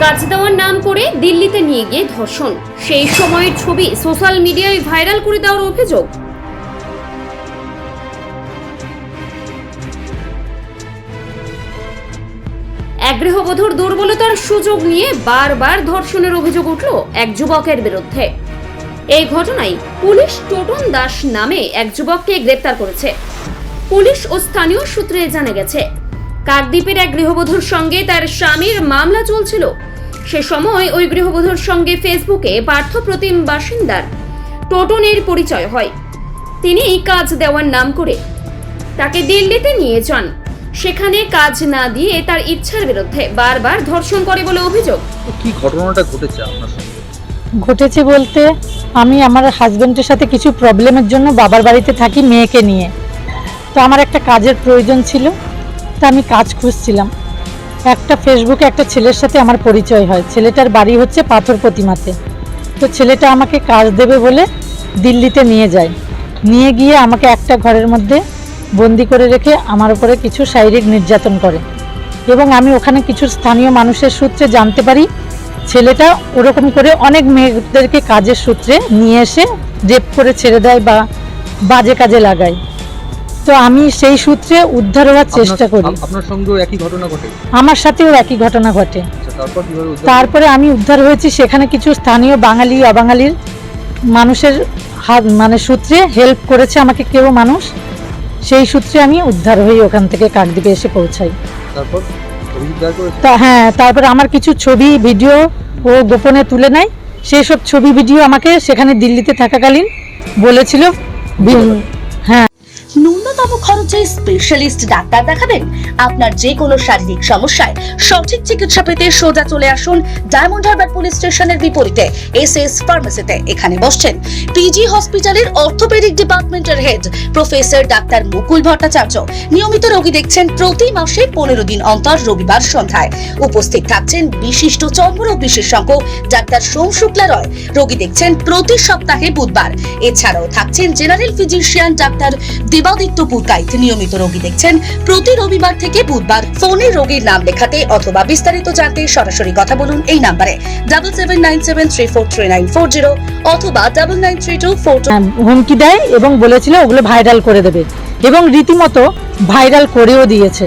কাজ দেওয়ার নাম করে দিল্লিতে নিয়ে গিয়ে ধর্ষণ, সেই সময়ের ছবি সোশ্যাল মিডিয়ায় ভাইরাল করে দেওয়ার অভিযোগ। এক গৃহবধূর দুর্বলতার সুযোগ নিয়ে বারবার ধর্ষণের অভিযোগ উঠল এক যুবকের বিরুদ্ধে। এই ঘটনায় পুলিশ টোটন দাস নামে এক যুবককে গ্রেপ্তার করেছে। পুলিশ ও স্থানীয় সূত্রে জানা গেছে, কাকদ্বীপের এক গৃহবধূর সঙ্গে তার স্বামীর মামলা চলছিল। সে সময় ওই গৃহবধূর সঙ্গে ফেসবুকে পার্থপ্রতিম বাসিন্দার টোটনের পরিচয় হয়। তিনি কাজ দেওয়ার নাম করে তাকে দিল্লিতে নিয়ে যান। সেখানে কাজ না দিয়ে তার ইচ্ছার বিরুদ্ধে বারবার ধর্ষণ করে বলে অভিযোগ। কি ঘটনাটা ঘটেছে আপনার সঙ্গে? ঘটেছে বলতে, আমি আমার হাজবেন্ডের সাথে কিছু প্রবলেমের জন্য বাবার বাড়িতে থাকি মেয়েকে নিয়ে। তো আমার একটা কাজের প্রয়োজন ছিল, তা আমি কাজ খুঁজছিলাম। একটা ফেসবুকে একটা ছেলের সাথে আমার পরিচয় হয়। ছেলেটার বাড়ি হচ্ছে পাথর প্রতিমাতে। তো ছেলেটা আমাকে কাজ দেবে বলে দিল্লিতে নিয়ে যায়। নিয়ে গিয়ে আমাকে একটা ঘরের মধ্যে বন্দি করে রেখে আমার উপরে কিছু শারীরিক নির্যাতন করে। এবং আমি ওখানে কিছু স্থানীয় মানুষের সূত্রে জানতে পারি, ছেলেটা ওরকম করে অনেক মেয়েদেরকে কাজের সূত্রে নিয়ে এসে রেপ করে ছেড়ে দেয় বা বাজে কাজে লাগায়। তো আমি সেই সূত্রে উদ্ধার হওয়ার চেষ্টা করি। আপনার সঙ্গেও একই ঘটনা ঘটে? আমার সাথেও একই ঘটনা ঘটে। তারপরে আমি উদ্ধার হয়েছি। সেখানে কিছু স্থানীয় বাঙালি অবাঙালির মানুষের হাত সূত্রে হেল্প করেছে আমাকে কেউ মানুষ, সেই সূত্রে আমি উদ্ধার হয়ে ওখান থেকে কাকদ্বীপে এসে পৌঁছাই। হ্যাঁ, তারপর আমার কিছু ছবি ভিডিও ও গোপনে তুলে নেয়। সেই সব ছবি ভিডিও আমাকে সেখানে দিল্লিতে থাকাকালীন বলেছিল। হ্যাঁ, ন্যূনতম খরচে স্পেশালিস্ট ডাক্তার দেখাবেন। আপনার যে কোনো শারীরিক সমস্যায় সঠিক চিকিৎসা পেতে সোজা চলে আসুন ডায়মন্ড হারবার পুলিশ স্টেশনের বিপরীতে এসএস ফার্মেসিতে। এখানে বসছেন পিজি হসপিটালের অর্থোপেডিক ডিপার্টমেন্টের হেড প্রফেসর ডাক্তার মুকুল ভট্টাচার্য। নিয়মিত রোগী দেখছেন প্রতি মাসে 15 দিন অন্তর রবিবার সন্ধ্যায়। উপস্থিত থাকছেন বিশিষ্ট চর্মরোগ বিশেষজ্ঞ ডাক্তার সোম শুক্লা রয়। রোগী দেখছেন প্রতি সপ্তাহে বুধবার। এছাড়াও থাকছেন general physician doctor Debaditya Purkait. নিয়মিত রোগী দেখছেন প্রতি রবিবার থেকে বুধবার। ফোনে রোগীর নাম লেখাতে অথবা বিস্তারিত জানতে সরাসরি কথা বলুন এই নম্বরে 7797343940 অথবা 993242। হুমকি দেয় এবং বলেছিল ওগুলো ভাইরাল করে দেবে, এবং রীতিমতো ভাইরাল করেও দিয়েছে।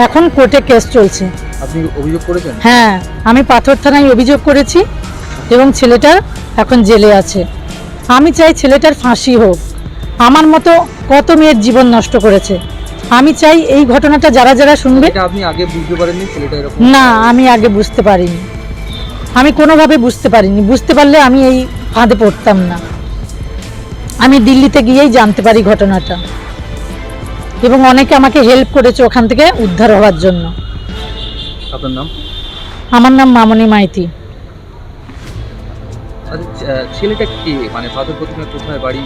এখন কোর্টে কেস চলছে। আপনি অভিযোগ করেছেন? হ্যাঁ, আমি পাথর থানায় অভিযোগ করেছি এবং ছেলেটা এখন জেলে আছে। আমি চাই ছেলেটার ফাঁসি হোক। আমার মতো কত মেয়ের জীবন নষ্ট করেছে। আমি চাই এই ঘটনাটা যারা যারা শুনবে। আপনি আগে বুঝতে পারেননি ছেলেটা এরকম? না, আমি আগে বুঝতে পারিনি। আমি কোনোভাবে বুঝতে পারিনি। বুঝতে পারলে আমি এই ফাঁদে পড়তাম না। আমি দিল্লিতে গিয়েই জানতে পারি ঘটনাটা, এবং অনেকে আমাকে হেল্প করেছে ওখান থেকে উদ্ধার হওয়ার জন্য। আপনার নাম? আমার নাম মামনি মাইতি। ছেলেটা কি পাথর প্রতিমা কোথায় বাড়ি,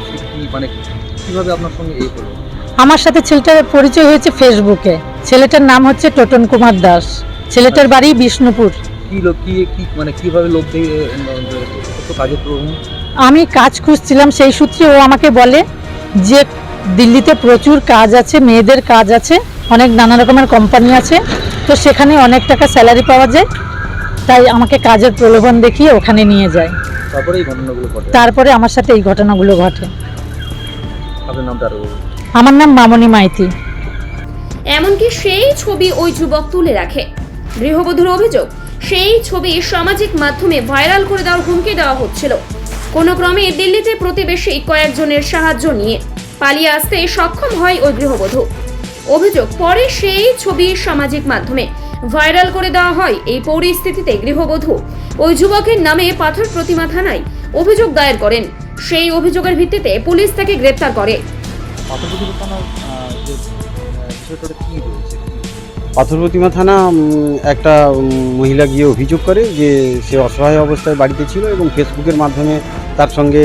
কিভাবে আপনার সঙ্গে এই হলো? আমার সাথে ছেলেটার পরিচয় হয়েছে ফেসবুকে। ছেলেটার নাম হচ্ছে টোটন কুমার দাস। ছেলেটার বাড়ি বিষ্ণুপুর। কিভাবে লোক কাজের প্রবলেম? আমি কাজ খুঁজছিলাম, সেই সূত্রে ও আমাকে বলে যে দিল্লিতে প্রচুর কাজ আছে, মেয়েদের কাজ আছে, অনেক নানা রকমের কোম্পানি আছে, তো সেখানে অনেক টাকা স্যালারি পাওয়া যায়। তাই আমাকে কাজের প্রলোভন দেখিয়ে ওখানে নিয়ে যায়। তারপরে আমার সাথে এই ঘটনাগুলো ঘটে। আমার নাম মামনি মাইতি। এমনকি সেই ছবি ওই যুবক তুলে রাখে। গৃহবধূর অভিযোগ, সেই ছবি সামাজিক মাধ্যমে ভাইরাল করে দেওয়ার হুমকি দেওয়া হচ্ছিল। কোনো ক্রমে দিল্লিতে প্রতিবেশী কয়েকজনের সাহায্য নিয়ে পালিয়ে আসতে সক্ষম হয় ওই গৃহবধূ। অভিযোগ, পরে সেই ছবি সামাজিক মাধ্যমে ভাইরাল করে দেওয়া হয়। এই পরিস্থিতিতে গৃহবধূ ওই যুবকের নামে পাথর প্রতিমা থানায় অভিযোগ দায়ের করেন। সেই অভিযোগের ভিত্তিতে পুলিশ তাকে গ্রেপ্তার করে। পাথর প্রতিমা থানা একটা মহিলা গিয়ে অভিযোগ করে যে সে অসহায় অবস্থায় বাড়িতে ছিল, এবং ফেসবুকের মাধ্যমে তার সঙ্গে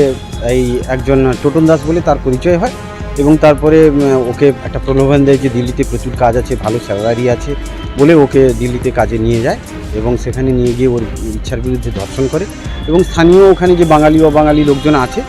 এই একজন টোটন দাস বলে তার পরিচয় হয়, এবং তারপরে ওকে একটা প্রলোভন দেয় যে দিল্লিতে প্রচুর কাজ আছে, ভালো স্যালারি আছে বলে ওকে দিল্লিতে কাজে নিয়ে যায়, এবং সেখানে নিয়ে গিয়ে ওর ইচ্ছার বিরুদ্ধে ধর্ষণ করে। এবং স্থানীয় ওখানে যে বাঙালি অবাঙালি লোকজন আছে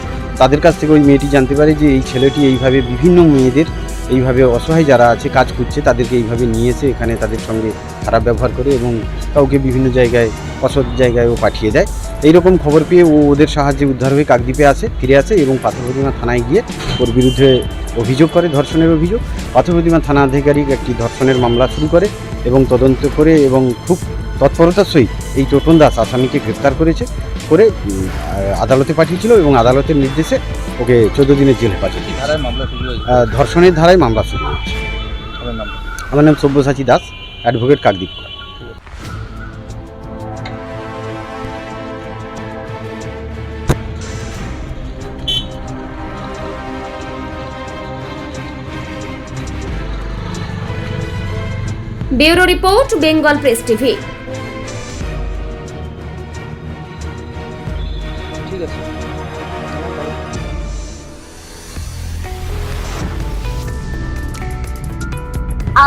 তাদের কাছ থেকে ওই মেয়েটি জানতে পারে যে এই ছেলেটি এইভাবে বিভিন্ন মেয়েদের এইভাবে অসহায় যারা আছে কাজ করছে তাদেরকে এইভাবে নিয়ে এসে এখানে তাদের সঙ্গে খারাপ ব্যবহার করে এবং কাউকে বিভিন্ন জায়গায় অসৎ জায়গায়ও পাঠিয়ে দেয়। এইরকম খবর পেয়ে ও ওদের সাহায্যে উদ্ধার হয়ে কাকদ্বীপে ফিরে আসে এবং পাথর প্রতিমা থানায় গিয়ে ওর বিরুদ্ধে অভিযোগ করে, ধর্ষণের অভিযোগ। পাথর প্রতিমা থানা আধিকারিক একটি ধর্ষণের মামলা শুরু করে এবং তদন্ত করে এবং খুব তৎপরতার সহিত এই টোটন দাস আসামিকে গ্রেপ্তার করে আদালতে পাঠিয়েছিল এবং আদালতের নির্দেশে ওকে 14 দিনের জেলে পাঠিয়েছিল। ধারায় মামলা শুরু হয়েছে। ধর্ষণের ধারায় মামলা শুরু হয়েছে। আপনার নাম? আমার নাম Sabyasachi Das, advocate, Kakdwip. Bureau report, Bengal press TV. ঠিক আছে।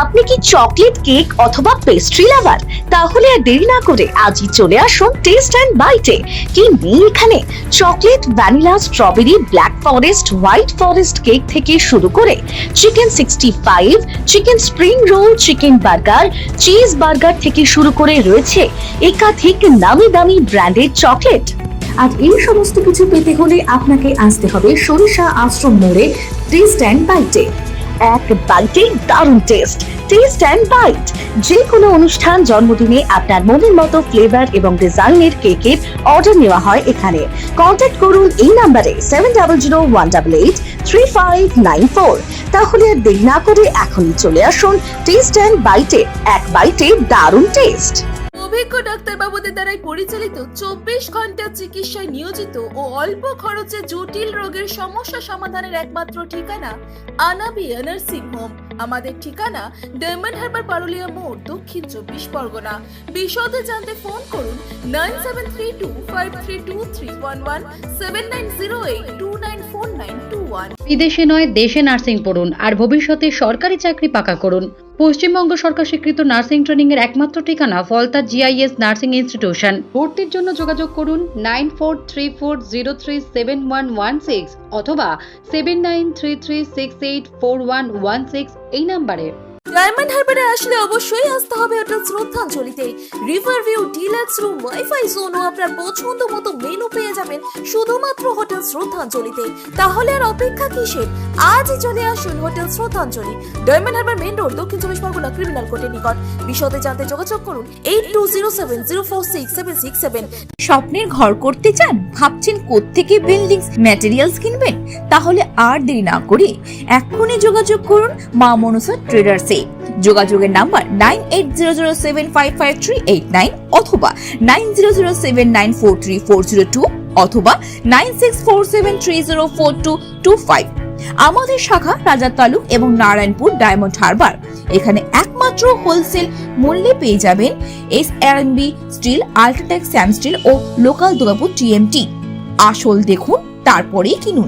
আপনি কি চকলেট, কেক অথবা পেস্ট্রি লাভার? তাহলে আর দেরি না করে আজই চলে আসুন টেস্ট অ্যান্ড বাইটে। কি নেই এখানে? Chocolate, vanilla, strawberry, black forest, white forest cake থেকে শুরু করে chicken 65, chicken spring roll, chicken burger, cheese burger থেকে শুরু করে রয়েছে একাধিক নামি দামি ব্র্যান্ডের চকলেট। আর এই সমস্ত কিছু পেতে হলে আপনাকে আসতে হবে সরিষা আশ্রম মোড়ে টেস্ট অ্যান্ড বাইটে। এক বাইটে দারুণ টেস্ট। টেস্ট অ্যান্ড বাইট, যে কোনো অনুষ্ঠান, জন্মদিনে আপনার মনের মতো ফ্লেভার এবং ডিজাইনের কেকের অর্ডার নেওয়া হয় এখানে। কন্ট্যাক্ট করুন এই নাম্বারে 7001883594। তাহলে আর দেরি না করে এখনই চলে আসুন টেস্ট অ্যান্ড বাইটে। এক বাইটে দারুণ টেস্ট। অভিজ্ঞ ডাক্তারবাবুদের দ্বারাই পরিচালিত 24 ঘন্টা চিকিৎসায় নিয়োজিত ও অল্প খরচে জটিল রোগের সমস্যা সমাধানের একমাত্র ঠিকানা আনাবিয়া নার্সিং হোম। আমাদের ঠিকানা ডায়মন্ড হারবার, পারুলিয়া মোড়, দক্ষিণ 24 পরগনা। বিশদে জানতে ফোন করুন 9732532311, 7908294921। বিদেশে নয়, দেশে নার্সিং পড়ুন আর ভবিষ্যতে সরকারি চাকরি পাকা করুন। পশ্চিমবঙ্গ সরকার স্বীকৃত নার্সিং ট্রেনিং এর একমাত্র ঠিকানা ফলতা GIS নার্সিং ইনস্টিটিউশন। ভর্তির জন্য যোগাযোগ করুন 9434037116 অথবা 7933684116 এই নাম্বারে। ডায়মন্ড হারবারে আসলে অবশ্যই আসতে হবে হোটেল শ্রদ্ধাঞ্জলিতে। River view, deluxe room, wifi zone ও আপনার পছন্দ মতো মেনু পেয়ে যাবেন শুধুমাত্র হোটেল শ্রদ্ধাঞ্জলিতে। তাহলে আর অপেক্ষা কিসের? আজই চলে আসুন হোটেল শ্রদ্ধাঞ্জলি, ডায়মন্ড হারবার মেইন রোড, দক্ষিণ 24 পরগনা, ক্রিমিনাল কোর্টের নিকট। বিশদে জানতে যোগাযোগ করুন 8207046767। স্বপ্নের ঘর করতে চান? ভাবছেন কোত্থেকে বিল্ডিংস ম্যাটেরিয়ালস কিনবেন? তাহলে আর দেরি না করে এক্ষুনি যোগাযোগ করুন মা মনসা ট্রেডার্সে। যোগাযোগের নাম্বার 9800755389 অথবা 9007943402 অথবা 9647304225। আমাদের শাখা রাজার তালুক এবং নারায়ণপুর, ডায়মন্ড হারবার। এখানে একমাত্র হোলসেল মূল্যে পেয়ে যাবেন SRMB steel, UltraTech, Sam steel ও লোকাল দুর্গাপুর TMT। আসল দেখুন, তারপরেই কিনুন।